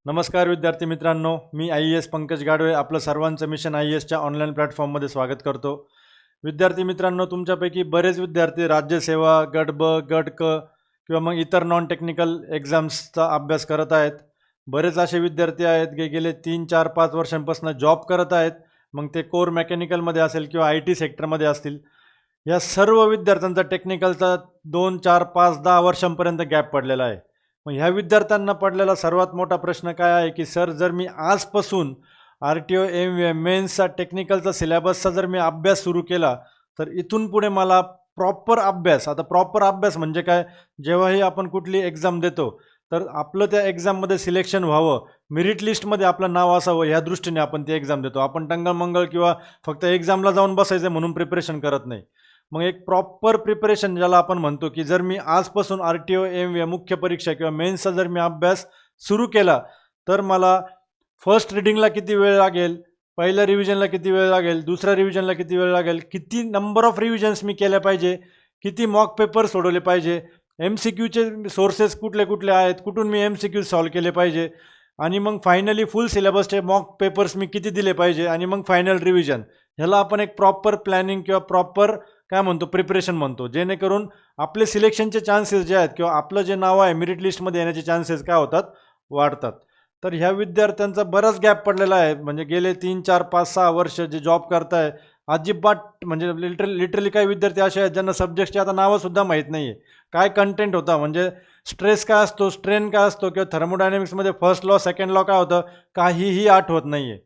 नमस्कार विद्यार्थी मित्रांनो, मी IAS पंकज गाडवे आपलं सर्वांचं मिशन IASच्या ऑनलाईन प्लॅटफॉर्ममध्ये स्वागत करतो. विद्यार्थी मित्रांनो, तुमच्यापैकी बरेच विद्यार्थी राज्यसेवा, गट ब, गट क किंवा मग इतर नॉन टेक्निकल एक्झाम्सचा अभ्यास करत आहेत. बरेच असे विद्यार्थी आहेत की गेले 3-4-5 वर्षांपासून जॉब करत आहेत. मग ते कोर मेकॅनिकलमध्ये असेल किंवा IT सेक्टरमध्ये असतील. या सर्व विद्यार्थ्यांचा टेक्निकलचा 2, 4, 5, 10 वर्षांपर्यंत गॅप पडलेला आहे. मग ह्या विद्यार्थ्यांना पडलेला सर्वात मोठा प्रश्न काय आहे की सर, जर मी आजपासून RTO MVA मेन्सचा टेक्निकलचा सिलेबसचा जर मी अभ्यास सुरू केला तर इथून पुढे मला प्रॉपर अभ्यास, आता प्रॉपर अभ्यास म्हणजे काय, जेव्हाही आपण कुठली एक्झाम देतो तर आपलं त्या एक्झाममध्ये सिलेक्शन व्हावं, मेरिट लिस्टमध्ये आपलं नाव असावं, ह्या दृष्टीने आपण ती एक्झाम देतो. आपण टंगळमंगळ किंवा फक्त एक्झामला जाऊन बसायचं म्हणून प्रिपरेशन करत नाही. मग एक प्रॉपर प्रिपरेशन ज्याला आपण म्हणतो की जर मी आजपासून RTO MVA मुख्य परीक्षा किंवा मेन्सचा जर मी अभ्यास सुरू केला तर मला फर्स्ट रीडिंगला किती वेळ लागेल, पहिल्या रिव्हिजनला किती वेळ लागेल, दुसऱ्या रिव्हिजनला किती वेळ लागेल, किती नंबर ऑफ रिव्हिजन्स मी केल्या पाहिजे, किती मॉक पेपर सोडवले पाहिजे, MCQचे सोर्सेस कुठले कुठले आहेत, कुठून मी MCQ सॉल्व केले पाहिजे, आणि मग फायनली फुल सिलेबसचे मॉक पेपर्स मी किती दिले पाहिजे, आणि मग फायनल रिव्हिजन. ह्याला आपण एक प्रॉपर प्लॅनिंग किंवा प्रॉपर काय म्हणतो, प्रिपरेशन म्हणतो, जेणेकरून आपले सिलेक्शनचे चान्सेस जे आहेत किंवा आपलं जे नाव आहे मेरिट लिस्टमध्ये येण्याचे चान्सेस काय होतात, वाढतात. तर ह्या विद्यार्थ्यांचा बराच गॅप पडलेला आहे. म्हणजे गेले 3-4-5-6 वर्ष जे जॉब करताय, अजिबात म्हणजे लिटरली काही विद्यार्थी असे आहेत ज्यांना सब्जेक्टची आता नावंसुद्धा माहीत नाही आहे, काय कंटेंट होता, म्हणजे स्ट्रेस काय असतो, स्ट्रेन काय असतो, किंवा थर्मोडायनॅमिक्समध्ये फर्स्ट लॉ सेकंड लॉ काय होतं, काहीही आठवत नाही आहे.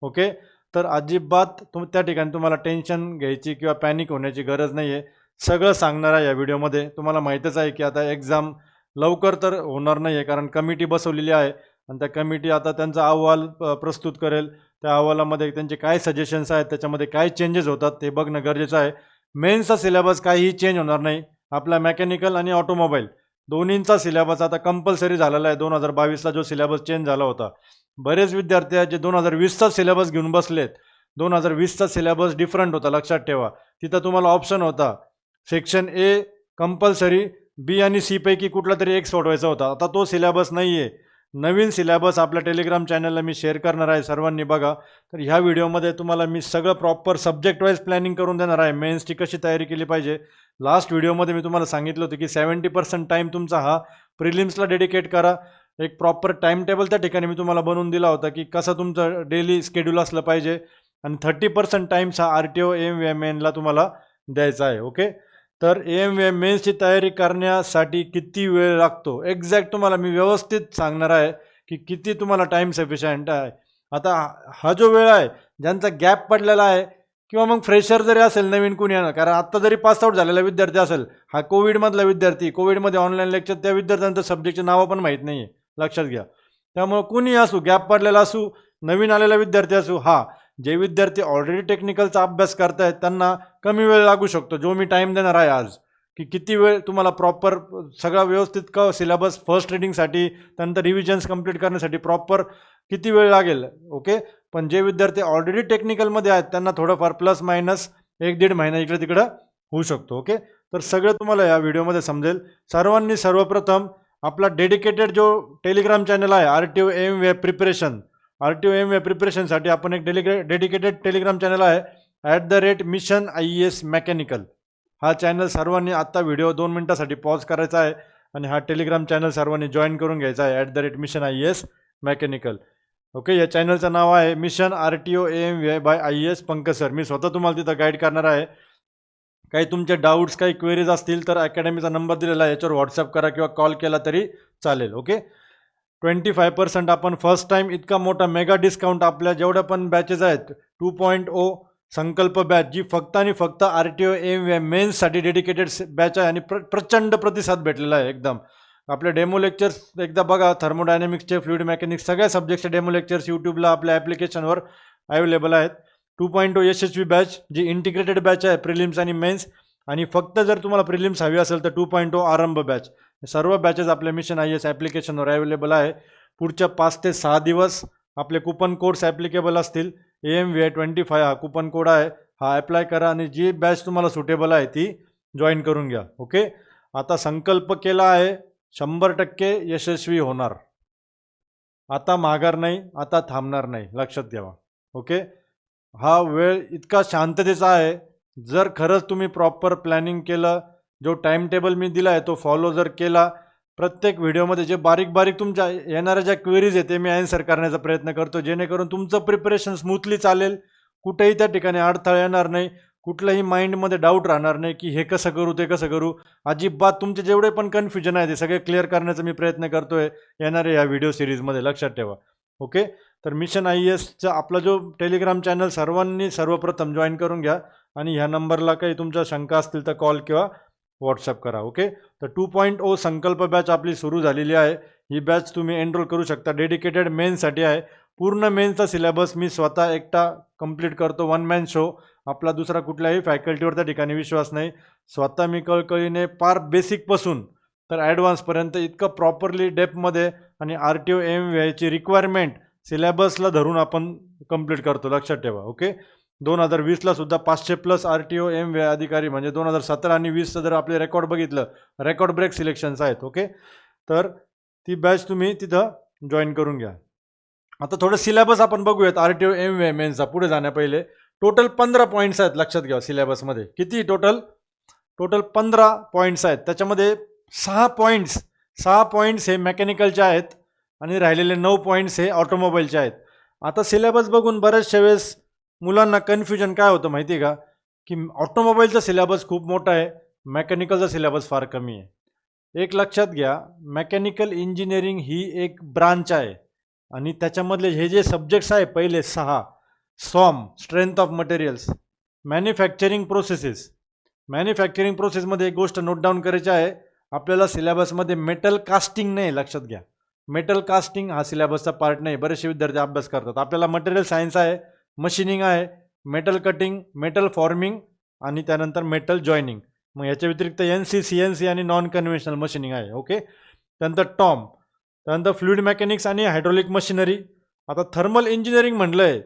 ओके, तर अजिबात त्या ठिकाणी तुम्हाला टेन्शन घ्यायची किंवा पॅनिक होण्याची गरज नाही आहे. सगळं सांगणार आहे या व्हिडिओमध्ये. तुम्हाला माहीतच आहे की आता एक्झाम लवकर तर होणार नाही आहे, कारण कमिटी बसवलेली आहे आणि त्या कमिटी आता त्यांचा अहवाल प्रस्तुत करेल. त्या अहवालामध्ये त्यांचे काय सजेशन्स आहेत, त्याच्यामध्ये काय चेंजेस होतात ते बघणं गरजेचं आहे. मेन्सचा सिलेबस काहीही चेंज होणार नाही. आपला मेकॅनिकल आणि ऑटोमोबाईल दोन्हींचा सिलेबस आता कंपल्सरी झालेला आहे. 2022ला जो सिलेबस चेंज झाला होता, बरेच विद्यार्थी आहेत जे 2020चा सिलेबस घेऊन बसलेत. 2020चा सिलेबस डिफरंट होता, लक्षात ठेवा. तिथं तुम्हाला ऑप्शन होता, सेक्शन ए कंपल्सरी, बी आणि सी पैकी कुठला तरी एक सोडवायचा होता. आता तो सिलेबस नाही आहे. नवीन सिलेबस आपल्या टेलिग्राम चॅनलला मी शेअर करणार आहे, सर्वांनी बघा. तर ह्या व्हिडिओमध्ये तुम्हाला मी सगळं प्रॉपर सब्जेक्ट वाईज प्लॅनिंग करून देणार आहे. मेन्सची कशी तयारी केली पाहिजे. लास्ट व्हिडिओमध्ये मी तुम्हाला सांगितलं होतं की 70% टाईम तुमचा हा प्रिलिम्सला डेडिकेट करा. एक प्रॉपर टाईम टेबल त्या ठिकाणी मी तुम्हाला बनवून दिला होता की कसं तुमचं डेली स्केड्यूल असलं पाहिजे, आणि 30% टाईम्स हा RTO MVA मेनला तुम्हाला द्यायचा आहे. ओके, तर MVA मेन्सची तयारी करण्यासाठी किती वेळ लागतो एक्झॅक्ट तुम्हाला मी व्यवस्थित सांगणार आहे की किती तुम्हाला टाईम सफिशियंट आहे. आता हा जो वेळ आहे, ज्यांचा गॅप पडलेला आहे किंवा मग फ्रेशर जरी असेल, नवीन कुणी येणार, कारण आत्ता जरी पासआउट झालेला विद्यार्थी असेल, हा कोविडमधला विद्यार्थी, कोविडमध्ये ऑनलाईन लेक्चर, त्या विद्यार्थ्यांचं सब्जेक्टचे नावं पण माहीत नाही आहे, लक्षात घ्या. त्यामुळे कुणी असू, गॅप पडलेला असू, नवीन आलेला विद्यार्थी असू, जे विद्यार्थी ऑलरेडी टेक्निकलचा अभ्यास करतायत त्यांना कमी वेळ लागू शकतो, जो मी टाईम देणार आहे आज, की किती वेळ तुम्हाला प्रॉपर सगळा व्यवस्थित सिलेबस फर्स्ट रिडिंगसाठी, त्यानंतर रिव्हिजन्स कंप्लीट करण्यासाठी प्रॉपर किती वेळ लागेल. ओके, पण जे विद्यार्थी ऑलरेडी टेक्निकलमध्ये आहेत त्यांना थोडंफार प्लस मायनस 1-1.5 महिना इकडे तिकडं होऊ शकतो. ओके, तर सगळं तुम्हाला या व्हिडिओमध्ये समजेल. सर्वांनी सर्वप्रथम आपला डेडिकेटेड जो टेलिग्राम चॅनल आहे RTO MVA preparation, RTO MVA प्रिपरेशनसाठी आपण एक डेडिकेटेड टेलिग्राम चॅनल आहे @मिशन IAS मेकॅनिकल. हा चॅनल सर्वांनी आत्ता व्हिडिओ 2 मिनिटासाठी पॉज करायचा आहे आणि हा टेलिग्राम चॅनल सर्वांनी जॉईन करून घ्यायचा आहे @मिशन IAS मेकॅनिकल. ओके, या चॅनलचं नाव आहे mission RTO MVA by IAS Pankaj sir. मी स्वतः तुम्हाला तिथं गाईड करणार आहे. काही तुमचे डाऊट्स, काही क्वेरीज असतील तर अकॅडमीचा नंबर दिलेला आहे, याच्यावर व्हॉट्सअप करा किंवा कॉल केला तरी चालेल. ओके, 25% आपण फर्स्ट टाईम इतका मोठा मेगा डिस्काउंट आपल्या जेवढ्या पण बॅचेस आहेत 2.0 संकल्प बॅच, जी फक्त आणि फक्त RTO MVA मेन्ससाठी डेडिकेटेड बॅच आहे, आणि प्रचंड प्रतिसाद भेटलेला आहे एकदम. आपले डेमो लेक्चर्स एकदा बघा, थर्मोडायनॅमिक्सचे, फ्लुइड मेकॅनिक्स, सगळ्या सब्जेक्टचे डेमो लेक्चर्स यूट्यूबला आपल्या ॲप्लिकेशनवर अवेलेबल आहेत. 2.0 यशस्वी बॅच, जी इंटिग्रेटेड बॅच आहे प्रिलिम्स आणि मेन्स, आणि फक्त जर तुम्हाला प्रिलिम्स हवी असेल तर 2.0 आरंभ बॅच. सर्व बॅचेस आपल्या मिशन IAS ॲप्लिकेशनवर अवेलेबल आहे. पुढच्या 5 ते 6 दिवस आपले कुपन कोड्स ॲप्लिकेबल असतील. AMVA25 हा कुपन कोड आहे, हा अप्लाय करा आणि जी बॅच तुम्हाला सुटेबल आहे ती जॉईन करून घ्या. ओके, आता संकल्प केला आहे, 100% यशस्वी होणार. आता माघार नाही, आता थांबणार नाही, लक्षात घ्यावा. ओके, हा वेळ इतका शांततेचा आहे. जर खरंच तुम्ही प्रॉपर प्लॅनिंग केलं, जो टाइम टेबल मी दिला आहे तो फॉलो जर केला, प्रत्येक व्हिडिओमध्ये जे बारीक बारीक तुमच्या येणाऱ्या ज्या क्वेरीज आहेत ते मी आन्सर करण्याचा प्रयत्न करतो, जेणेकरून तुमचं प्रिपरेशन स्मूथली चालेल. कुठेही त्या ठिकाणी अडथळा येणार नाही, कुठलंही माइंडमध्ये डाऊट राहणार नाही की हे कसं करू ते कसं करू. अजिबात तुमचे जेवढे पण कन्फ्युजन आहे ते सगळे क्लिअर करण्याचा मी प्रयत्न करतोय येणाऱ्या या व्हिडिओ सिरीजमध्ये, लक्षात ठेवा. ओके, तर मिशन IASचा आपला जो टेलिग्राम चॅनल सर्वांनी सर्वप्रथम जॉईन करून घ्या आणि ह्या नंबरला काही तुमच्या शंका असतील तर कॉल किंवा व्हॉट्सअप करा. ओके, तर 2.0 संकल्प बॅच आपली सुरू झालेली आहे. ही बॅच तुम्ही एनरोल करू शकता. डेडिकेटेड मेन्ससाठी आहे. पूर्ण मेन्सचा सिलेबस मी स्वतः एकटा कंप्लीट करतो, वन मॅन शो. आपला दुसरा कुठल्याही फॅकल्टीवर त्या ठिकाणी विश्वास नाही. स्वतः मी कळकळीने पार बेसिकपासून तर ॲडव्हान्सपर्यंत इतकं प्रॉपरली डेप्थमध्ये आणि RTO MVIची रिक्वायरमेंट सिलेबसला धरून आपण कंप्लीट करतो, लक्षात ठेवा. ओके, 2020ला सुद्धा 500+ RTO MVI अधिकारी, म्हणजे 2017 आणि 20चं जर आपले रेकॉर्ड बघितलं, रेकॉर्ड ब्रेक सिलेक्शन्स आहेत. ओके, तर ती बॅच तुम्ही तिथं जॉईन करून घ्या. आता थोडं सिलेबस आपण बघूयात RTO MVI मेन्सचा पुढे जाण्या पहिले. टोटल 15 पॉईंट्स आहेत, लक्षात घ्या. सिलेबसमध्ये किती टोटल 15 पॉईंट्स आहेत. त्याच्यामध्ये 6 पॉईंट्स हे मेकॅनिकलचे आहेत आणि राहिलेले 9 पॉईंट्स हे ऑटोमोबाईलचे आहेत. आता सिलेबस बघून बऱ्याचशा वेळेस मुलांना कन्फ्युजन काय होतं माहिती आहे का, की ऑटोमोबाईलचा सिलेबस खूप मोठा आहे, मेकॅनिकलचा सिलेबस फार कमी आहे. एक लक्षात घ्या, मेकॅनिकल इंजिनिअरिंग ही एक ब्रांच आहे आणि त्याच्यामधले हे जे सब्जेक्ट्स आहे पहिले 6, सॉम स्ट्रेंथ ऑफ मटेरियल्स, मॅन्युफॅक्चरिंग प्रोसेसमध्ये एक गोष्ट नोट डाऊन करायची आहे आपल्याला. सिलेबसमध्ये मेटल कास्टिंग नाही, लक्षात घ्या. मेटल कास्टिंग हा सिलेबसचा पार्ट नाही. बरेचसे विद्यार्थी अभ्यास करतात. आपल्याला मटेरियल सायन्स आहे, मशिनिंग आहे, मेटल कटिंग, मेटल फॉर्मिंग आणि त्यानंतर मेटल जॉईनिंग. मग याच्या व्यतिरिक्त NC, CNC आणि नॉन कन्व्हेन्शनल मशिनिंग आहे. ओके, त्यानंतर टॉम, त्यानंतर फ्लुइड मेकॅनिक्स आणि हायड्रॉलिक मशिनरी. आता थर्मल इंजिनिअरिंग म्हटलं आहे,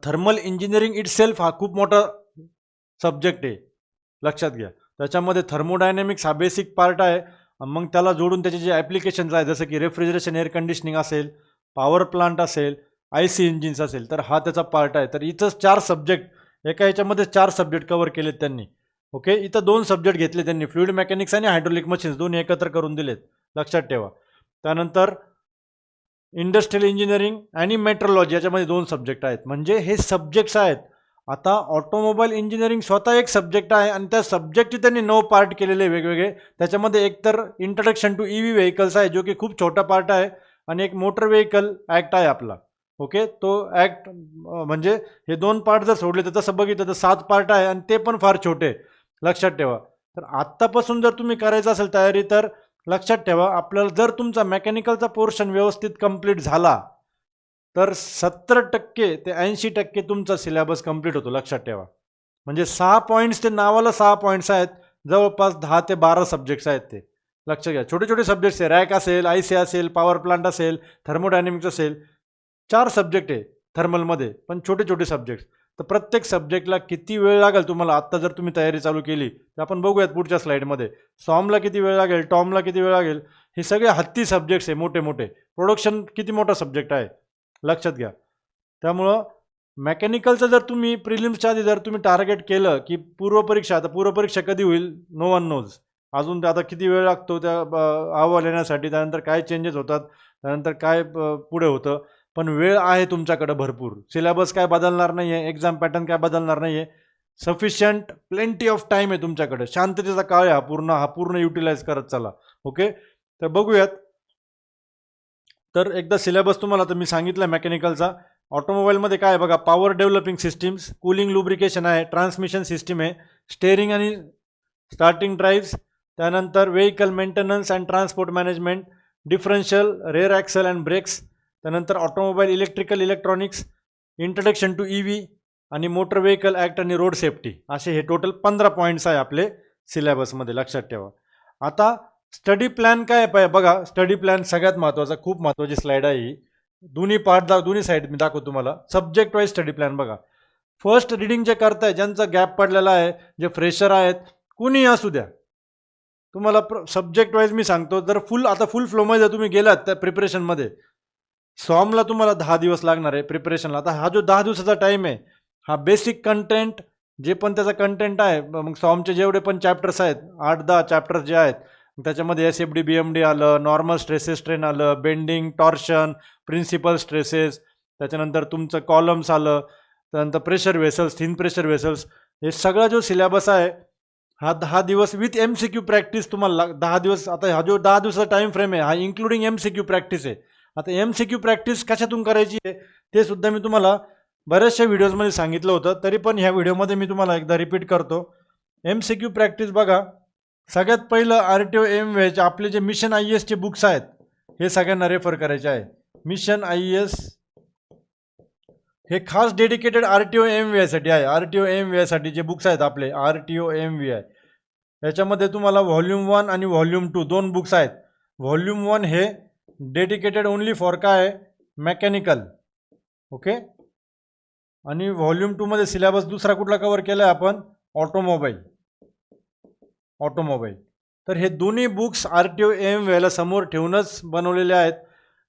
थर्मल इंजिनिअरिंग इटसेल्फ हा खूप मोठा सब्जेक्ट आहे, लक्षात घ्या. त्याच्यामध्ये थर्मोडायनॅमिक्स हा बेसिक पार्ट आहे. मग त्याला जोडून त्याचे जे ॲप्लिकेशन्स आहेत, जसं की रेफ्रिजरेशन, एअर कंडिशनिंग असेल, पॉवर प्लांट असेल, IC इंजिन्स असेल, तर हा त्याचा पार्ट आहे. तर इथं 4 सब्जेक्ट, एका ह्याच्यामध्ये 4 सब्जेक्ट कव्हर केलेत त्यांनी. ओके, इथं 2 सब्जेक्ट घेतले त्यांनी, फ्लुइड मेकॅनिक्स आणि हायड्रोलिक मशीन्स, दोन्ही एकत्र करून दिलेत, लक्षात ठेवा. त्यानंतर इंडस्ट्रियल इंजिनिअरिंग आणि मेट्रोलॉजी, याच्यामध्ये 2 सब्जेक्ट आहेत. म्हणजे हे सब्जेक्ट्स आहेत. आता ऑटोमोबाईल इंजिनिअरिंग स्वतः एक सब्जेक्ट आहे आणि त्या सब्जेक्टचे त्यांनी 9 पार्ट केलेले वेगवेगळे. त्याच्यामध्ये एक तर इंट्रोडक्शन टू EV व्हेकल्स आहे, जो की खूप छोटा पार्ट आहे, आणि एक मोटर व्हेकल ॲक्ट आहे आपला. ओके, तो ॲक्ट म्हणजे हे 2 पार्ट जर सोडले तर तसं बघितलं तर 7 पार्ट आहे आणि ते पण फार छोटे, लक्षात ठेवा. तर आत्तापासून जर तुम्ही करायचं असेल तयारी, तर लक्षात ठेवा, आपल्याला जर तुमचा मेकॅनिकलचा पोर्शन व्यवस्थित कंप्लीट झाला तर 70% ते 80% तुमचा सिलेबस कंप्लीट होतो, लक्षात ठेवा. म्हणजे 6 पॉईंट्स, ते नावाला 6 पॉईंट्स आहेत, जवळपास 10 ते 12 सब्जेक्ट्स आहेत ते, लक्षात घ्या. छोटे छोटे सब्जेक्ट्स आहे, रॅक असेल, IC असेल, पॉवर प्लांट असेल, थर्मोडायनॅमिक्स असेल, 4 सब्जेक्ट आहे थर्मलमध्ये, पण छोटे छोटे सब्जेक्ट्स. तर प्रत्येक सब्जेक्टला किती वेळ लागेल तुम्हाला आत्ता जर तुम्ही तयारी चालू केली तर आपण बघूयात पुढच्या स्लाईडमध्ये. सॉमला किती वेळ लागेल, टॉमला किती वेळ लागेल, हे सगळे हत्ती सब्जेक्ट्स आहे मोठे मोठे. प्रोडक्शन किती मोठा सब्जेक्ट आहे, लक्षात घ्या. त्यामुळं मेकॅनिकलचं जर तुम्ही प्रिलिम्सच्या आधी जर तुम्ही टार्गेट केलं की पूर्वपरीक्षा, आता पूर्वपरीक्षा कधी होईल नो वन नोज. अजून आता किती वेळ लागतो त्या अहवाल येण्यासाठी, त्यानंतर काय चेंजेस होतात, त्यानंतर काय पुढे होतं, पण वेळ आहे तुमच्याकडे भरपूर. सिलेबस काय बदलणार नाही आहे, एक्झाम पॅटर्न काय बदलणार नाही आहे. सफिशियंट प्लेंटी ऑफ टाईम आहे तुमच्याकडे. शांततेचा काळ आहे हा पूर्ण युटिलाइज करत चला. ओके, तर बघूयात. तर एकदा सिलेबस तुम्हाला तर मी सांगितलं मेकॅनिकलचा. ऑटोमोबाईलमध्ये काय आहे बघा, power developing systems, cooling lubrication आहे, ट्रान्समिशन सिस्टीम आहे, स्टेअरिंग आणि स्टार्टिंग ड्राईव्स, त्यानंतर vehicle maintenance and transport management, differential, rear axle and brakes, त्यानंतर automobile electrical electronics, introduction to EV आणि मोटर व्हेकल ॲक्ट आणि रोड सेफ्टी. असे हे total 15 points आहे आपले सिलेबसमध्ये, लक्षात ठेवा. आता स्टडी प्लॅन काय आहे बघा. स्टडी प्लॅन सगळ्यात महत्त्वाचा, खूप महत्त्वाची स्लाईड आहे ही. दोन्ही दोन्ही साईड मी दाखवतो तुम्हाला. सब्जेक्ट वाईज स्टडी प्लॅन बघा. फर्स्ट रिडिंग जे करताय, ज्यांचा गॅप पडलेला आहे, जे फ्रेशर आहेत, कुणीही असू द्या, तुम्हाला सब्जेक्ट वाईज मी सांगतो. जर फुल फ्लोमध्ये जर तुम्ही गेलात त्या प्रिपरेशनमध्ये, सॉमला तुम्हाला 10 दिवस लागणार आहे प्रिपरेशनला. आता हा जो 10 दिवसाचा टाईम आहे, हा बेसिक कंटेंट जे पण त्याचा कंटेंट आहे, मग सॉमचे जेवढे पण चॅप्टर्स आहेत 8-10 चॅप्टर्स जे आहेत, त्याच्यामध्ये SFD BMD आलं, नॉर्मल स्ट्रेसेस स्ट्रेन आलं, बेंडिंग टॉर्शन, प्रिन्सिपल स्ट्रेसेस, त्याच्यानंतर तुमचं कॉलम्स आलं, त्यानंतर pressure vessels, thin pressure vessels, हे सगळा जो सिलेबस आहे हा 10 दिवस विथ MCQ प्रॅक्टिस तुम्हाला 10 दिवस. आता हा जो 10 दिवसाचा टाईम फ्रेम आहे हा इन्क्लुडिंग MCQ प्रॅक्टिस आहे. आता MCQ प्रॅक्टिस कशातून करायची आहे ते सुद्धा मी तुम्हाला बऱ्याचशा व्हिडिओजमध्ये सांगितलं होतं, तरी पण ह्या व्हिडिओमध्ये मी तुम्हाला एकदा रिपीट करतो. MCQ प्रॅक्टिस बघा, सगळ्यात पहिलं RTO MVAचे आपले जे मिशन IASचे बुक्स आहेत हे सगळ्यांना रेफर करायचे आहे. मिशन IAS हे खास डेडिकेटेड RTO MVA साठी आहे. RTO MVA साठी जे बुक्स आहेत आपले RTO MVA, याच्यामध्ये तुम्हाला व्हॉल्यूम 1 आणि व्हॉल्यूम 2 दोन बुक्स आहेत. व्हॉल्यूम 1 हे डेडिकेटेड ओनली फॉर काय आहे, मेकॅनिकल, ओके. आणि व्हॉल्यूम 2 मध्ये सिलेबस दुसरा कुठला कव्हर केला आहे आपण, ऑटोमोबाईल. तर हे दोन्ही बुक्स RTO MVA ला समोर ठेवूनच बनवलेले आहेत.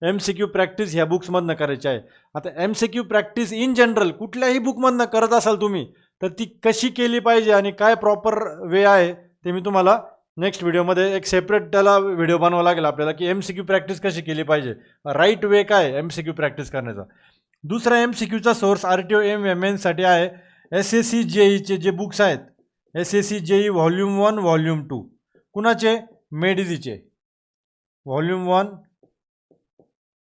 MCQ प्रॅक्टिस ह्या बुक्समधनं करायची आहे. आता MCQ प्रॅक्टिस इन जनरल कुठल्याही बुकमधनं करत असाल तुम्ही, तर ती कशी केली पाहिजे आणि काय प्रॉपर वे आहे ते मी तुम्हाला नेक्स्ट व्हिडिओमध्ये एक सेपरेट त्याला व्हिडिओ बनवावा लागेल आपल्याला, की MCQ प्रॅक्टिस कशी केली पाहिजे, राईट वे काय MCQ प्रॅक्टिस करण्याचा. दुसरा MCQचा सोर्स RTO MVA मेन्ससाठी आहे SSC JEचे जे बुक्स आहेत, SSC JE व्हॉल्यूम 1 व्हॉल्यूम 2. कुणाचे, मेडिझीचे. व्हॉल्यूम 1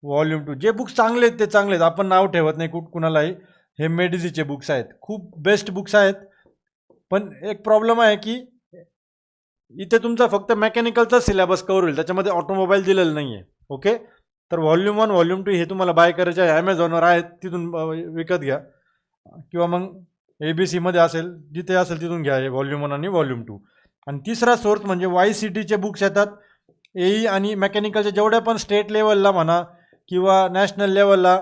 व्हॉल्यूम 2 जे बुक्स चांगले आहेत ते चांगले आहेत, आपण नाव ठेवत नाही कुणालाही. हे मेडिझीचे बुक्स आहेत, खूप बेस्ट बुक्स आहेत. पण एक प्रॉब्लेम आहे की इथे तुमचा फक्त मेकॅनिकलचा सिलेबस कव्हर होईल, त्याच्यामध्ये ऑटोमोबाईल दिलेलं नाही आहे, ओके. तर व्हॉल्यूम 1 व्हॉल्यूम 2 हे तुम्हाला बाय करायचे आहे, ॲमेझॉनवर आहेत, तिथून विकत घ्या, किंवा मग ABC मध्ये असेल, जिथे असेल तिथून घ्या हे व्हॉल्यूम 1 आणि व्हॉल्यूम 2. आणि तिसरा सोर्स म्हणजे YCTचे बुक्स येतात. AE आणि मेकॅनिकलच्या जेवढ्या पण स्टेट लेवलला म्हणा किंवा नॅशनल लेवलला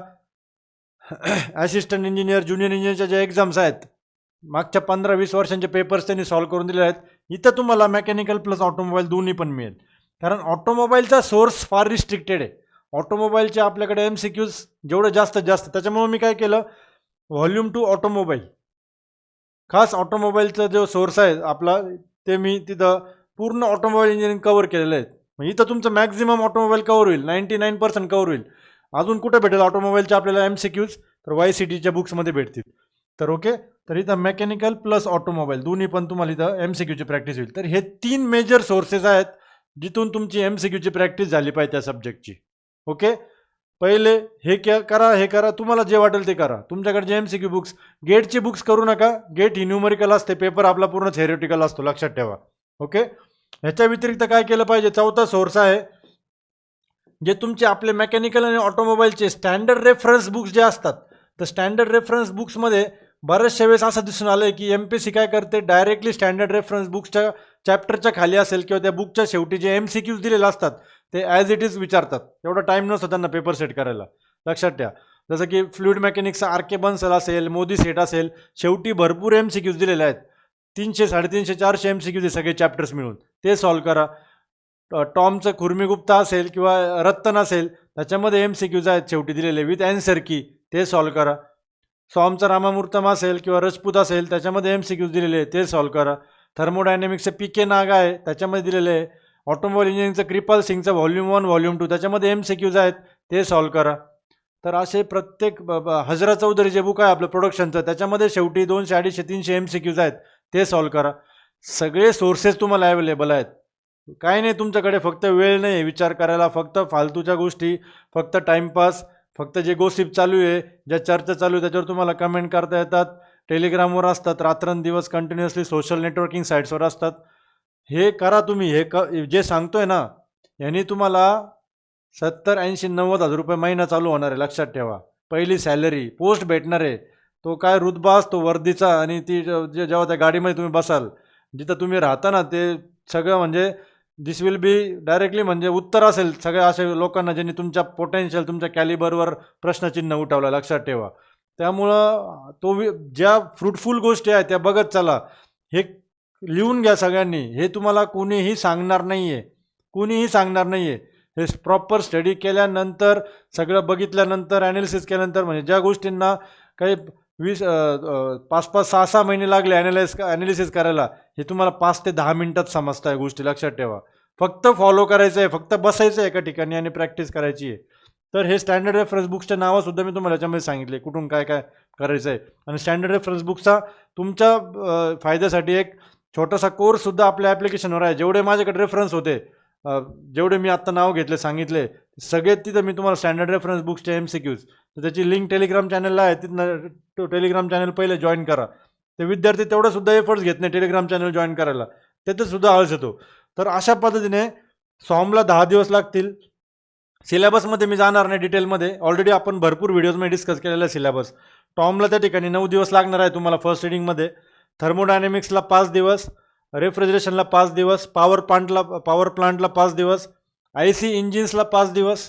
असिस्टंट इंजिनियर, ज्युनियर इंजिनियरच्या ज्या एक्झाम्स आहेत, मागच्या 15-20 वर्षांचे पेपर्स त्यांनी सॉल्व्ह करून दिले आहेत. इथं तुम्हाला मेकॅनिकल प्लस ऑटोमोबाईल दोन्ही पण मिळेल, कारण ऑटोमोबाईलचा सोर्स फार रिस्ट्रिक्टेड आहे. ऑटोमोबाईलचे आपल्याकडे MCQज जेवढं जास्तीत जास्त, त्याच्यामुळे मी काय केलं, व्हॉल्यूम 2 ऑटोमोबाईल, खास ऑटोमोबाईलचा जो सोर्स आहे आपला, ते मी तिथं पूर्ण ऑटोमोबाईल इंजिनिअरिंग कव्हर केलेलं आहे. इथं तुमचं मॅक्झिमम ऑटोमोबाईल कव्हर होईल, 99% कव्हर होईल. अजून कुठे भेटेल ऑटोमोबाईलचे आपल्याला MCQज, तर YCTच्या बुक्समध्ये भेटतील. तर ओके, तर इथं मेकॅनिकल प्लस ऑटोमोबाईल दोन्ही पण तुम्हाला इथं MCQची प्रॅक्टिस होईल. तर हे 3 मेजर सोर्सेस आहेत जिथून तुमची MCQची प्रॅक्टिस झाली पाहिजे त्या सब्जेक्टची, ओके. पहिले हे करा, हे करा, तुम्हाला जे वाटेल ते करा. तुमच्याकडे जे MCQ बुक्स, गेटची बुक्स करू नका, गेट ही न्यूमरिकल असते, पेपर आपला पूर्ण थेरिटिकल असतो, लक्षात ठेवा, ओके. ह्याच्या व्यतिरिक्त काय केलं पाहिजे, चौथा सोर्स आहे जे तुमचे आपले मेकॅनिकल आणि ऑटोमोबाईलचे स्टँडर्ड रेफरन्स बुक्स जे असतात. तर स्टँडर्ड रेफरन्स बुक्समध्ये बऱ्याचशा वेळेस असं दिसून आलं आहे की MPSC काय करते, डायरेक्टली स्टँडर्ड रेफरन्स बुक्सच्या चॅप्टरच्या खाली असेल किंवा त्या बुकच्या शेवटी जे MCQज दिलेले असतात ते ॲज इट इज विचारतात. एवढा टाईम नसतो त्यांना पेपर सेट करायला, लक्षात ठेवा. जसं की फ्लुइड मेकॅनिक्सचा RK बन्सल असेल, मोदी सेट असेल, शेवटी भरपूर MCQज दिलेले आहेत, 300, 350, 400 MCQज सगळे चॅप्टर्स मिळून, ते सॉल्व करा. टॉमचं खुर्मीगुप्ता असेल किंवा रत्तन असेल, त्याच्यामध्ये MCQज आहेत शेवटी दिलेले विथ ॲन्सर की, ते सॉल्व करा. सॉमचा रामामूर्तम असेल किंवा रजपूत असेल, त्याच्यामध्ये MCQज दिलेले आहे, ते सॉल्व करा. थर्मोडायनॅमिक्सचं PK नागा आहे, त्याच्यामध्ये दिलेले आहे. ऑटोमोबाईल इंजिनिअरिंगचं कृपाल सिंगचं व्हॉल्यूम 1 व्हॉल्यूम 2, त्याच्यामध्ये MCQज आहेत, ते सॉल्व करा. तर असे प्रत्येक हजरा चौधरी जे बुक आहे आपलं प्रोडक्शनचं, त्याच्यामध्ये शेवटी 200, 250, 300 MCQज आहेत, ते सॉल्व करा. सगळे सोर्सेस तुम्हाला अवेलेबल आहेत. काय नाही तुमच्याकडे, फक्त वेळ नाही विचार करायला, फक्त फालतूच्या गोष्टी, फक्त टाईमपास, फक्त जे गोसिप चालू आहे, ज्या चर्चा चालू आहे त्याच्यावर तुम्हाला कमेंट करता येतात, टेलिग्रामवर असतात, रात्रंदिवस कंटिन्युअसली सोशल नेटवर्किंग साईट्सवर असतात. हे करा तुम्ही, जे सांगतोय ना, यांनी तुम्हाला 70, 80, 90 हजार रुपये महिना चालू होणार आहे, लक्षात ठेवा. पहिली सॅलरी, पोस्ट भेटणार आहे, तो काय रुतबा असतो वर्दीचा, आणि ती जेव्हा त्या गाडीमध्ये तुम्ही बसाल, जिथं तुम्ही राहता ना, ते सगळं म्हणजे दिस विल बी डायरेक्टली म्हणजे उत्तर असेल सगळ्या अशा लोकांना ज्यांनी तुमच्या पोटेन्शियल, तुमच्या कॅलिबरवर प्रश्नचिन्ह उठवलं, लक्षात ठेवा. त्यामुळं ज्या फ्रुटफुल गोष्टी आहेत त्या बघत चला. हे लिहून घ्या सगळ्यांनी, हे तुम्हाला कोणीही सांगणार नाही आहे, कोणीही सांगणार नाही आहे. हे प्रॉपर स्टडी केल्यानंतर, सगळं बघितल्यानंतर, ॲनालिसिस केल्यानंतर, म्हणजे ज्या गोष्टींना काही 5-6 महिने लागले ॲनालिसिस करायला, हे तुम्हाला 5 ते 10 मिनिटात समजतं. गोष्टी लक्षात ठेवा. फक्त फॉलो करायचं आहे, फक्त बसायचं आहे एका ठिकाणी आणि प्रॅक्टिस करायची आहे. तर हे स्टँडर्ड रेफरन्स बुक्सचे नावंसुद्धा मी तुम्हाला याच्यामध्ये सांगितले, कुठून काय काय करायचं आहे. आणि स्टँडर्ड रेफरन्स बुकचा तुमच्या फायद्यासाठी एक छोटासा कोर्ससुद्धा आपल्या ॲप्लिकेशनवर आहे. जेवढे माझ्याकडे रेफरन्स होते, जेवढे मी आत्ता नाव घेतले सांगितले, सगळे तिथं मी तुम्हाला स्टँडर्ड रेफरन्स बुक्सचे MCQs, तर त्याची लिंक टेलिग्राम चॅनलला आहे. तिथनं तो टेलिग्राम चॅनल पहिले जॉईन करा. ते विद्यार्थी तेवढंसुद्धा एफर्ट्स घेत नाही टेलिग्राम चॅनल जॉईन करायला, त्यातसुद्धा आळस येतो. तर अशा पद्धतीने फॉर्मला 10 दिवस लागतील. सिलेबसमध्ये मी जाणार नाही डिटेलमध्ये, ऑलरेडी आपण भरपूर व्हिडिओजमध्ये डिस्कस केलेला आहे सिलेबस. टॉमला त्या ठिकाणी 9 दिवस लागणार आहे तुम्हाला फर्स्ट रिडिंगमध्ये, थर्मोडायनेमिक्सला 5 दिवस, रेफ्रिजरेशनला 5 दिवस, पॉवर प्लांटला 5 दिवस, IC इंजिन्सला 5 दिवस,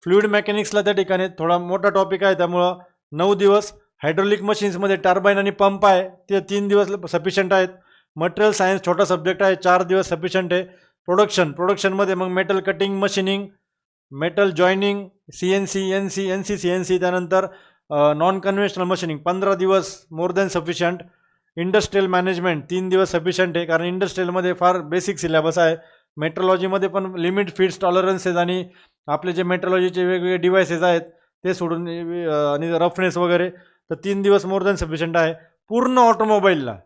फ्लुइड मेकॅनिक्सला त्या ठिकाणी थोडा मोठा टॉपिक आहे त्यामुळं 9 दिवस, हायड्रोलिक मशीन्समध्ये टर्बाईन आणि पंप आहे ते 3 दिवस सफिशियंट आहेत, मटेरियल सायन्स छोटा सब्जेक्ट आहे 4 दिवस सफिशियंट आहे, प्रोडक्शनमध्ये मग metal cutting machining, metal joining, CNC, NC, CNC, त्यानंतर नॉन कन्व्हेन्शनल मशीनिंग 15 दिवस more than sufficient, industrial management 3 दिवस सफिशियंट आहे कारण इंडस्ट्रियलमध्ये फार बेसिक सिलेबस आहे. मेट्रोलॉजीमध्ये पण लिमिट फिट्स टॉलरन्सेस आणि आपले जे मेट्रोलॉजीचे वेगवेगळे डिव्हायसेस आहेत ते सोडून आणि रफनेस वगैरे, तर 3 दिवस मोर दॅन सफिशियंट आहे. पूर्ण ऑटोमोबाईलला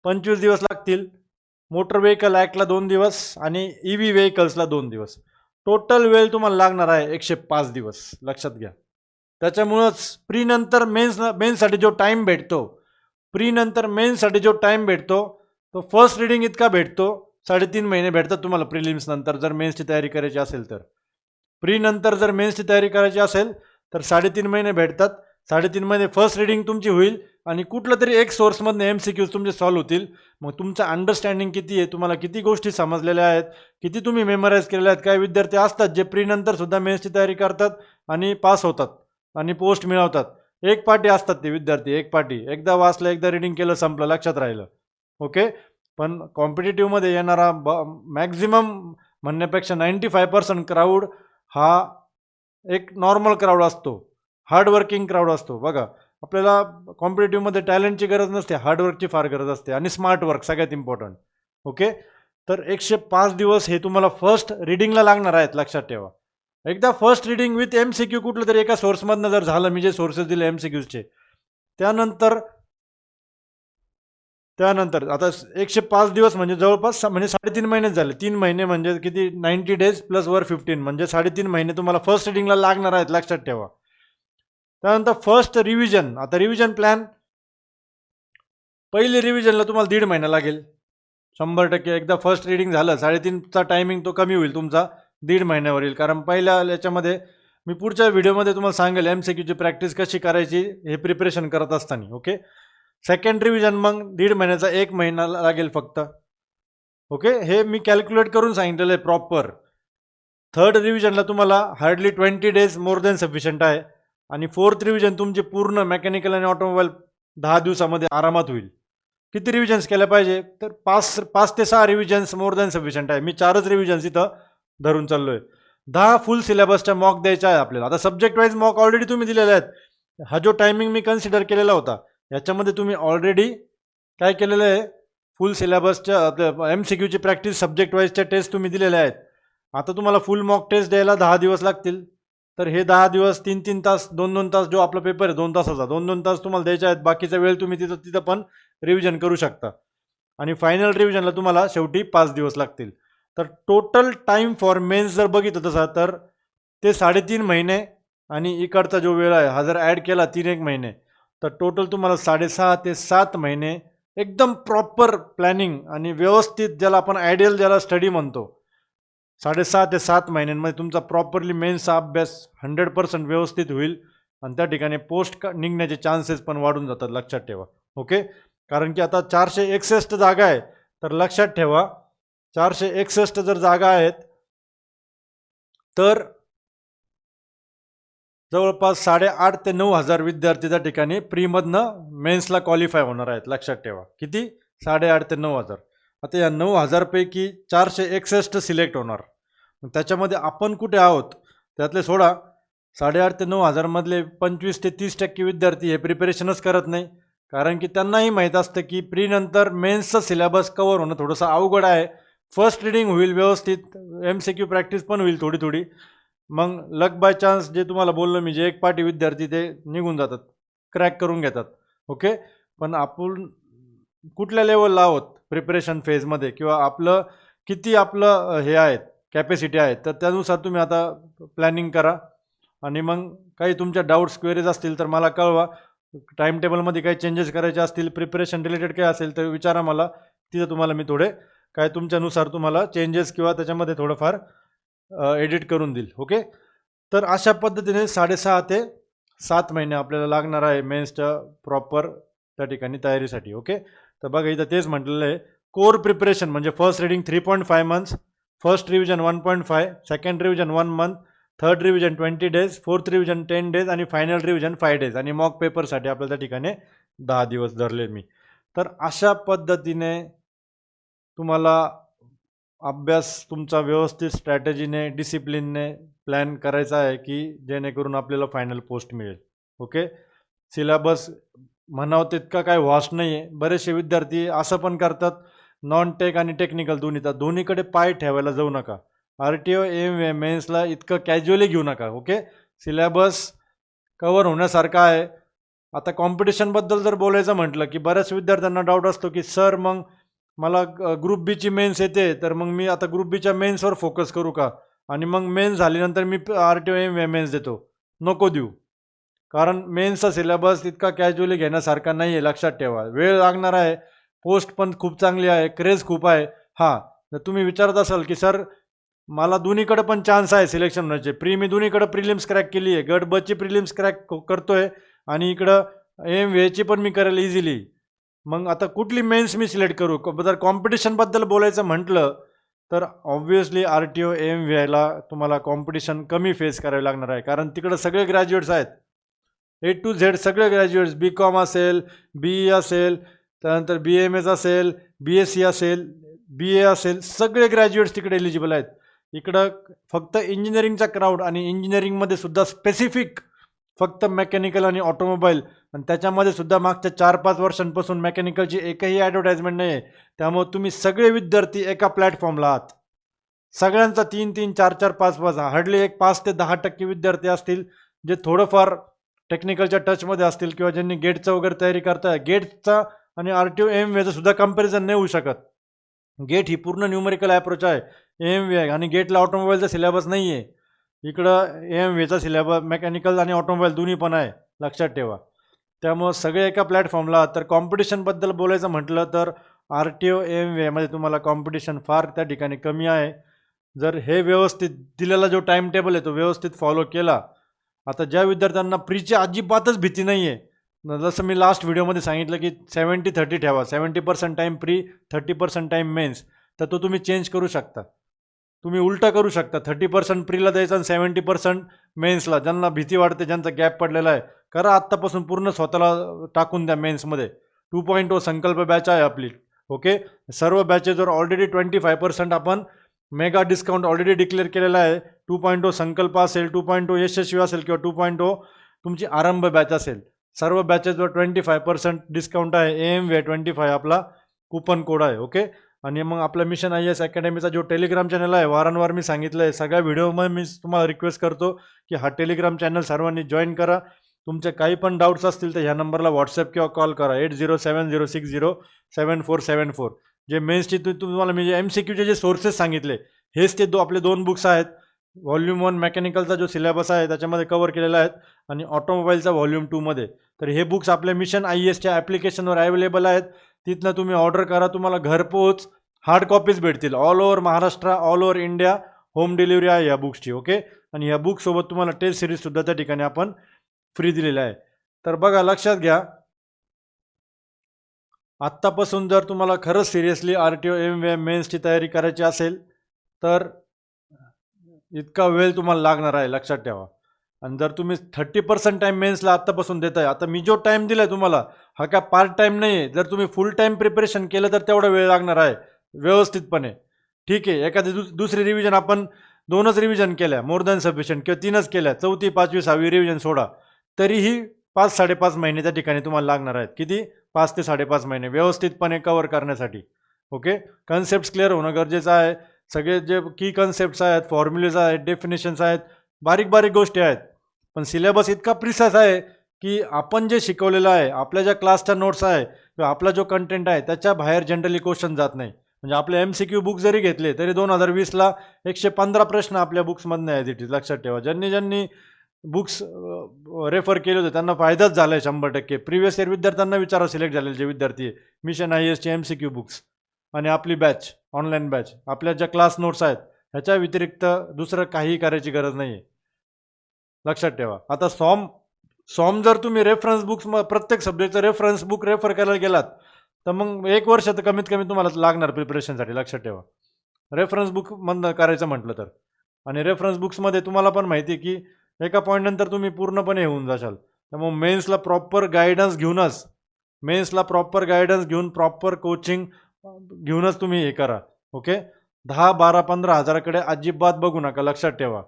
25 दिवस लागतील, मोटर व्हेकल ॲक्टला 2 दिवस आणि EV व्हेकल्सला 2 दिवस. टोटल वेळ तुम्हाला लागणार आहे 105 दिवस, लक्षात घ्या. त्याच्यामुळंच मेन्ससाठी जो टाईम भेटतो तो फर्स्ट रिडिंग इतका भेटतो, 3.5 महिने भेटतात तुम्हाला प्रिलिम्स नंतर जर मेन्सची तयारी करायची असेल तर. नंतर जर मेन्सची तयारी करायची असेल तर 3.5 महिने भेटतात. 3.5 महिने फर्स्ट रिडिंग तुमची होईल आणि कुठलं तरी एक सोर्समधनं MCQs तुमचे सॉल्व्ह होतील. मग तुमचं अंडरस्टँडिंग किती आहे, तुम्हाला किती गोष्टी समजलेल्या आहेत, किती तुम्ही मेमराईज केलेल्या आहेत. काही विद्यार्थी असतात जे नंतर सुद्धा मेन्सची तयारी करतात आणि पास होतात आणि पोस्ट मिळवतात. एक पार्टी असतात ते विद्यार्थी, एकदा वाचलं, एकदा रिडिंग केलं, संपलं, लक्षात राहिलं. ओके. पण कॉम्पिटिटिव्हमध्ये येणारा मॅक्झिमम म्हणण्यापेक्षा 95% क्राऊड हा एक नॉर्मल क्राऊड असतो, हार्डवर्किंग क्राऊड असतो. बघा, आपल्याला कॉम्पिटिटिव्हमध्ये टॅलेंटची गरज नसते, हार्डवर्कची फार गरज असते आणि स्मार्ट वर्क सगळ्यात इम्पॉर्टंट. ओके. तर 105 दिवस हे तुम्हाला फर्स्ट रिडिंगला लागणार आहेत, लक्षात ठेवा. एकदा फर्स्ट रिडिंग विथ MCQ कुठलं तरी एका सोर्समधनं जर झालं, मी जे सोर्सेस दिले MCQचे, त्यानंतर आता 105 दिवस म्हणजे जवळपास म्हणजे 3.5 महिनेच झाले. 3 महिने म्हणजे किती, 90 डेज प्लस वर 15 म्हणजे 3.5 महिने तुम्हाला फर्स्ट रिडिंगला लागणार आहेत, लक्षात ठेवा. त्यानंतर फर्स्ट रिव्हिजन. आता रिव्हिजन प्लॅन, पहिली रिव्हिजनला तुम्हाला 1.5 महिना लागेल 100%. एकदा फर्स्ट रिडिंग झालं, 3.5चा टायमिंग तो कमी होईल तुमचा, 1.5 महिन्यावर येईल. कारण पहिल्या याच्यामध्ये मी पुढच्या व्हिडिओमध्ये तुम्हाला सांगेल MCQची प्रॅक्टिस कशी करायची हे प्रिपरेशन करत असताना. ओके. सेकंड रिव्हिजन मग 1.5 महिन्याचा 1 महिना लागेल फक्त. ओके. हे मी कॅल्क्युलेट करून सांगितलेलं आहे प्रॉपर. थर्ड रिव्हिजनला तुम्हाला hardly 20 days more than sufficient आहे आणि फोर्थ रिव्हिजन तुमची पूर्ण मेकॅनिकल आणि ऑटोमोबाईल 10 दिवसामध्ये आरामात होईल. किती रिव्हिजन्स केल्या पाहिजे, तर 5 ते 6 रिव्हिजन्स मोर दॅन सफिशियंट आहे. मी 4च रिव्हिजन्स इथं धरून चाललोय. 10 फुल सिलेबसच्या मॉक द्यायच्या आहे आपल्याला. आता सब्जेक्ट वाईज मॉक ऑलरेडी तुम्ही दिलेले आहेत. हा जो टायमिंग मी कन्सिडर केलेला होता याच्यामध्ये तुम्ही ऑलरेडी काय केलेलं आहे, फुल सिलेबसच्या MCQची प्रॅक्टिस सब्जेक्ट वाईजच्या टेस्ट तुम्ही दिलेल्या आहेत. आता तुम्हाला फुल मॉक टेस्ट द्यायला 10 दिवस लागतील. तर हे 10 दिवस 3-3 तास, 2-2 तास, जो आपला पेपर आहे 2 तासाचा, 2-2 तास तुम्हाला द्यायचे आहेत. बाकीचा वेळ तुम्ही तिथं पण रिव्हिजन करू शकता. आणि फायनल रिव्हिजनला तुम्हाला शेवटी 5 दिवस लागतील. तर टोटल टाईम फॉर मेन्स जर बघितलं तसा तर ते 3.5 महिने आणि इकडचा जो वेळ आहे हा जर ॲड केला 3-1 महिने, तर टोटल तुम्हाला 6.5 ते 7 महिने एकदम प्रॉपर प्लॅनिंग आणि व्यवस्थित, ज्याला आपण आयडियल ज्याला स्टडी म्हणतो, 6.5 ते 7 महिन्यांमध्ये तुमचा प्रॉपरली मेन्सचा अभ्यास 100% व्यवस्थित होईल आणि त्या ठिकाणी पोस्ट निघण्याचे चान्सेस पण वाढून जातात, लक्षात ठेवा. ओके. कारण की आता 461 जागा आहे, तर लक्षात ठेवा 461 जर जागा आहेत तर जवळपास 8,500 ते 9,000 विद्यार्थी त्या ठिकाणी प्रीमधनं मेन्सला क्वालिफाय होणार आहेत, लक्षात ठेवा. किती, 8,500 ते 9,000. आता या 9,000 पैकी 461 सिलेक्ट होणार. त्याच्यामध्ये आपण कुठे आहोत त्यातले सोडा 8,500 ते 9,000 मधले 25 ते 30% विद्यार्थी हे प्रिपरेशनच करत नाही, कारण की त्यांनाही माहीत असतं की प्री नंतर मेन्सचं सिलेबस कवर होणं थोडंसं अवघड आहे. फर्स्ट रीडिंग होईल व्यवस्थित, MCQ प्रॅक्टिस पण होईल थोडी थोडी, मग लक बाय चान्स जे तुम्हाला बोललो मी, जे एक पाठी विद्यार्थी ते निघून जातात, क्रॅक करून घेतात. ओके, पण आपण कुठल्या लेवलला आहोत प्रिपरेशन फेजमध्ये, किंवा आपलं किती आपलं हे आहेत कॅपॅसिटी आहे, तर त्यानुसार तुम्ही आता प्लॅनिंग करा. आणि मग काही तुमच्या डाऊट्स क्वेरीज असतील तर मला कळवा. टाईम टेबलमध्ये काही चेंजेस करायचे असतील, प्रिपरेशन रिलेटेड काय असेल तर विचारा मला. तिथं तुम्हाला मी थोडे काय तुमच्यानुसार तुम्हाला चेंजेस किंवा त्याच्यामध्ये थोडंफार एडिट करून देईल. ओके, तर अशा पद्धतीने 6.5 ते 7 महिने आपल्याला लागणार आहे मेन्सच्या प्रॉपर त्या ठिकाणी तयारीसाठी. ओके, तर बघा इथं तेच म्हटलेलं आहे, कोर प्रिपरेशन म्हणजे first reading 3.5 months, first revision 1.5, second revision 1 month, third revision 20 days, fourth revision 10 days आणि फायनल रिव्हिजन 5 डेज, आणि मॉक पेपरसाठी आपल्याला त्या ठिकाणी 10 दिवस धरले मी. तर अशा पद्धतीने तुम्हाला अभ्यास तुमचा व्यवस्थित स्ट्रॅटेजीने डिसिप्लिनने प्लॅन करायचा आहे, की जेणेकरून आपल्याला फायनल पोस्ट मिळेल. ओके, सिलेबस म्हणावं तितका काय व्हास्ट नाही आहे. बरेचसे विद्यार्थी असं पण करतात, नॉन टेक आणि टेक्निकल दोन्हीकडे पाय ठेवायला जाऊ नका. RTO मेन्सला इतकं कॅज्युअली घेऊ नका. ओके, सिलेबस कवर होण्यासारखा आहे. आता कॉम्पिटिशनबद्दल जर बोलायचं म्हटलं, की बऱ्याच विद्यार्थ्यांना डाऊट असतो की सर मग मला ग्रुप बीची मेन्स येते, तर मग मी आता ग्रुप बीच्या मेन्सवर फोकस करू का, आणि मग मेन्स झाल्यानंतर मी RTO मेन्स देतो. नको देऊ, कारण मेन्सचा सिलेबस इतका कॅज्युअली घेण्यासारखा नाही आहे. लक्षात ठेवा, वेळ लागणार आहे, पोस्ट पण खूप चांगली आहे, क्रेज खूप आहे. हां, जर तुम्ही विचारत असाल की सर मला दोन्हीकडे पण चान्स आहे सिलेक्शन होण्याचे, मी दोन्हीकडे प्रिलिम्स क्रॅक केली आहे, गट बची प्रिलिम्स क्रॅक करतोय आणि इकडं MVAची पण मी करेल इझिली, मग आता कुठली मेन्स मी सिलेक्ट करू. जर कॉम्पिटिशनबद्दल बोलायचं म्हटलं तर ऑब्व्हियसली RTO MVAला तुम्हाला कॉम्पिटिशन कमी फेस करावी लागणार आहे, कारण तिकडं सगळे ग्रॅज्युएट्स आहेत, A to Z सगळे ग्रॅज्युएट्स, BCom असेल, BE असेल, त्यानंतर BMS असेल, BSc असेल, BA असेल, सगळे ग्रॅज्युएट्स तिकडे एलिजिबल आहेत. इकडं फक्त इंजिनिअरिंगचा क्राऊड, आणि इंजिनिअरिंगमध्ये सुद्धा स्पेसिफिक फक्त मेकॅनिकल आणि ऑटोमोबाईल, आणि त्याच्यामध्ये सुद्धा मागच्या 4-5 वर्षांपासून मेकॅनिकलची एकही ॲडव्हर्टाइजमेंट नाही आहे. त्यामुळे तुम्ही सगळे विद्यार्थी एका प्लॅटफॉर्मला आहात, सगळ्यांचा 3-3, 4-4, 5-5, हार्डली एक 5 ते 10% विद्यार्थी असतील जे थोडंफार टेक्निकलच्या टचमध्ये असतील, किंवा ज्यांनी गेटचं वगैरे तयारी करताय. गेटचा आणि RTO MVAचं सुद्धा कंपॅरिझन नाही होऊ शकत. गेट ही पूर्ण न्यूमेरिकल ॲप्रोच आहे, MVA, आणि गेटला ऑटोमोबाईलचा सिलेबस नाही आहे. इकडं MVAचा सिलेबस मेकॅनिकल आणि ऑटोमोबाईल दोन्ही पण आहे, लक्षात ठेवा. त्यामुळं सगळे एका प्लॅटफॉर्मला. तर कॉम्पिटिशनबद्दल बोलायचं म्हटलं तर RTO MVAमध्ये तुम्हाला कॉम्पिटिशन फार त्या ठिकाणी कमी आहे. जर हे व्यवस्थित दिलेला जो टाईम टेबल आहे तो व्यवस्थित फॉलो केला. आता ज्या विद्यार्थ्यांना प्रीची अजिबातच भीती नाही आहे, जसं मी लास्ट व्हिडिओमध्ये सांगितलं की 70-30 ठेवा, 70% टाईम प्री, 30% टाईम मेन्स, तर तो तुम्ही चेंज करू शकता. तुम्ही उलटा करू शकता, 30% प्रीला द्यायचं आणि 70% मेन्सला. ज्यांना भीती वाटते, ज्यांचा गॅप पडलेला आहे, करा आत्तापासून, पूर्ण स्वतःला टाकून द्या मेन्समध्ये. 2.0 संकल्प बॅच आहे आपली. ओके, सर्व बॅचेसवर ऑलरेडी 25% आपण मेगा डिस्काउंट ऑलरेडी डिक्लेअर केलेला आहे. 2.0 संकल्प असेल, 2.0 यशस्वी असेल, किंवा 2.0 तुमची आरंभ बॅच असेल, सर्व बॅचेसवर 25% डिस्काउंट आहे. AMVA 25 आपला कुपन कोड आहे. ओके, आणि मग आपला मिशन IAS अकॅडमीचा जो टेलिग्राम चॅनल आहे, वारंवार मी सांगितलं आहे, सगळ्या व्हिडिओमध्ये मी तुम्हाला रिक्वेस्ट करतो की हा टेलिग्राम चॅनल सर्वांनी जॉईन करा. तुमचे काही पण डाऊट्स असतील तर ह्या नंबरला व्हॉट्सअप किंवा कॉल करा, 8070607474. जे मेन्सची तुम्हाला मी जे MCQचे जे सोर्सेस सांगितले, हेच ते आपले 2 बुक्स आहेत. व्हॉल्यूम 1 मेकॅनिकलचा जो सिलेबस आहे त्याच्यामध्ये कवर केलेला आहे, आणि ऑटोमोबाईलचा व्हॉल्यूम 2मध्ये. तर हे बुक्स आपल्या मिशन IASच्या ॲप्लिकेशनवर अवेलेबल आहेत. तिथनं तुम्ही ऑर्डर करा, तुम्हाला घरपोच हार्ड कॉपीज भेटतील. All over Maharashtra, all over India home delivery आहे या बुक्सची. ओके, आणि या बुकसोबत तुम्हाला टेस्ट सिरीजसुद्धा त्या ठिकाणी आपण फ्री दिलेलं आहे. तर बघा, लक्षात घ्या, आत्तापासून जर तुम्हाला खरंच सिरियसली RTO MVA मेन्सची तयारी करायची असेल तर इतका वेळ तुम्हाला लागणार आहे, लक्षात ठेवा. आणि जर तुम्ही 30% टाईम मेन्सला आत्तापासून देताय, आता मी जो टाईम दिला आहे तुम्हाला, हा काय पार्ट टाईम नाही आहे. जर तुम्ही फुल टाईम प्रिपरेशन केलं तर तेवढा वेळ लागणार आहे व्यवस्थितपणे. ठीक आहे, एखादी दुसरी रिव्हिजन आपण 2च रिव्हिजन केल्या मोर दॅन सफिशियंट किंवा 3च केल्या, 4थी 5वी 6वी रिव्हिजन सोडा, तरीही 5-5.5 महिने त्या ठिकाणी तुम्हाला लागणार आहेत. किती? 5 ते 5.5 महिने व्यवस्थितपणे कव्हर करण्यासाठी. ओके, कन्सेप्ट क्लिअर होणं गरजेचं आहे. सगळे जे की कन्सेप्ट्स आहेत, फॉर्म्युलेज आहेत, डेफिनेशन्स आहेत, बारीक बारीक गोष्टी आहेत. पण सिलेबस इतका प्रिसाइज आहे की आपण जे शिकवलेलं आहे, आपल्या ज्या क्लासच्या नोट्स आहे किंवा आपला जो कंटेंट आहे त्याच्या बाहेर जनरली क्वेश्चन जात नाही. म्हणजे आपले MCQ बुक जरी घेतले तरी 2020ला 115 प्रश्न आपल्या बुक्समधनं आहेत. इट इज लक्षात ठेवा. ज्यांनी बुक्स रेफर केले होते त्यांना फायदाच झाला आहे 100%. प्रिव्हियस इयर विद्यार्थ्यांना विचारा, सिलेक्ट झालेले जे विद्यार्थी आहे, मिशन IASचे MCQ बुक्स आणि आपली बॅच, ऑनलाईन बॅच, आपल्या ज्या क्लास नोट्स आहेत ह्याच्या व्यतिरिक्त दुसरं काहीही करायची गरज नाही आहे. लक्षात ठेवा. आता सॉम जर तुम्ही रेफरन्स बुक्स प्रत्येक सब्जेक्टचं रेफरन्स बुक रेफर करायला गेलात तर मग 1 वर्ष तर कमीत कमी तुम्हाला लागणार प्रिपरेशनसाठी. लक्षात ठेवा, रेफरन्स बुकमधनं करायचं म्हटलं तर. आणि रेफरन्स बुक्समध्ये तुम्हाला पण माहिती आहे की एका पॉईंटनंतर तुम्ही पूर्णपणे होऊन जाशाल. त्यामुळे मेन्सला प्रॉपर गायडन्स घेऊन प्रॉपर कोचिंग घेऊनच तुम्ही हे करा. ओके, 10, 12, 15 हजाराकडे अजिबात बघू नका. लक्षात ठेवा.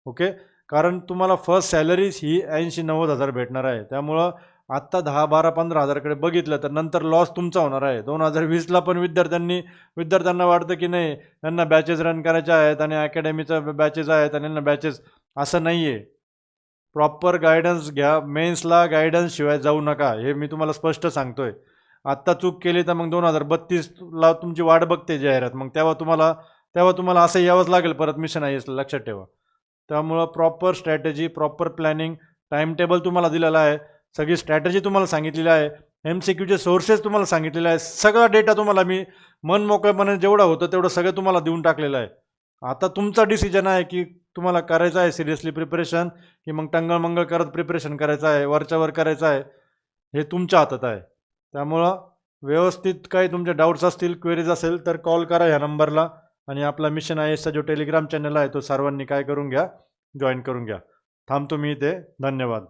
ओके, कारण तुम्हाला फर्स्ट सॅलरीज ही 80-90 हजार भेटणार आहे. त्यामुळं आत्ता 10, 12, 15 हजाराकडे बघितलं तर नंतर लॉस तुमचा होणार आहे. 2020ला पण विद्यार्थ्यांना वाटतं की नाही यांना बॅचेस रन करायच्या आहेत आणि अकॅडमीच्या बॅचेस आहेत आणि यांना बॅचेस, असं नाही आहे. प्रॉपर गायडन्स घ्या. मेन्सला गायडन्स शिवाय जाऊ नका, हे मी तुम्हाला स्पष्ट सांगतोय. आत्ता चूक केली तर मग 2032ला तुमची वाट बघते जाहिरात. मग तेव्हा तुम्हाला असं यावंच लागेल परत मिशन IASला. लक्षात ठेवा. त्यामुळं proper strategy, proper planning, time table तुम्हाला दिलेला आहे, सगळी स्ट्रॅटेजी तुम्हाला सांगितलेली आहे, MCQचे सोर्सेस तुम्हाला सांगितलेले आहे, सगळा डेटा तुम्हाला मी मन मोकळेपणे जेवढा होतं तेवढं सगळं तुम्हाला देऊन टाकलेलं आहे. आता तुमचा डिसिजन आहे की तुम्हाला करायचं आहे सिरियसली प्रिपरेशन की मग टंगळमंगळ करत प्रिपरेशन करायचं आहे, वरच्यावर करायचं आहे, हे तुमच्या हातात आहे. त्यामुळं व्यवस्थित काही तुमचे डाऊट्स असतील, क्वेरीज असेल तर कॉल करा ह्या नंबरला. आणि आपला मिशन IASचा जो टेलिग्राम चॅनल आहे तो सर्वांनी काय करून घ्या, जॉईन करून घ्या. थांबतो मी इथे. धन्यवाद.